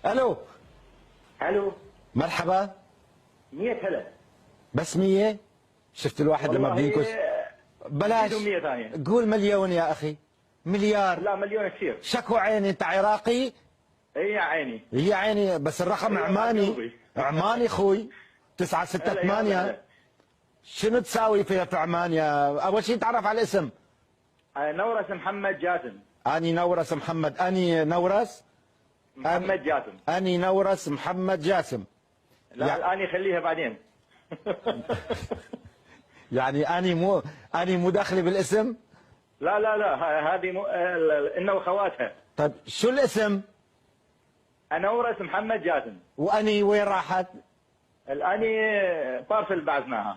الو. الو. مرحبا. 100 هلا. بس 100؟ شفت الواحد لما بينكش. بلاش 100 ثانية. قول مليون يا اخي. مليار. لا مليون كثير. شكو عيني، انت عراقي؟ اي يا عيني. هي عيني بس الرقم عماني. عماني اخوي. 968. شنو تساوي في عمان يا اول شيء تعرف على الاسم؟ نورس محمد جاسم. اني نورس محمد. اني نورس محمد جاسم. اني نورس محمد جاسم. لا الان خليها بعدين. يعني اني مو داخلي بالاسم؟ لا لا لا هذه انه خواتها. طيب شو الاسم؟ نورس محمد جاسم. واني وين راحت؟ الاني بارسل بعثناها.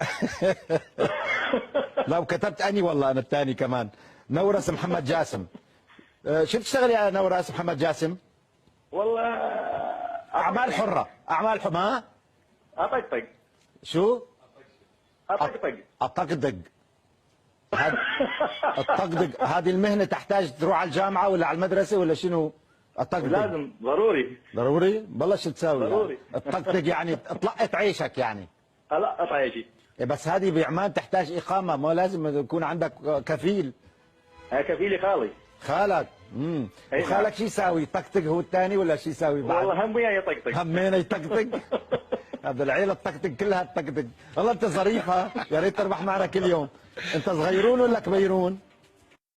لو كتبت اني والله انا الثاني كمان. نورس محمد جاسم. شو بتشتغل يا نورس محمد جاسم؟ والله اعمال حره. اعمال حره. ما اطقطق. شو؟ اطقطق. اطقطق. الطقطق هذه المهنه تحتاج تروح على الجامعه ولا على المدرسه ولا شنو؟ الطقطق لازم ضروري. ضروري؟ والله شو تساوي؟ ضروري. يعني الطقطق يعني طلقت عيشك يعني. لا قطع شيء. بس هذه بعمان تحتاج اقامه، ما لازم يكون عندك كفيل. كفيلي خالي. خالك. وخالك شو يساوي؟ يطقطق هو الثاني ولا شو يساوي بعد؟ والله هم وياه يطقطق. همين يطقطق. هذا العيله الطقطق كلها تطقطق. والله انت ظريف ها، يا ريت تربح معنا كل يوم. انت صغيرون ولا كبيرون؟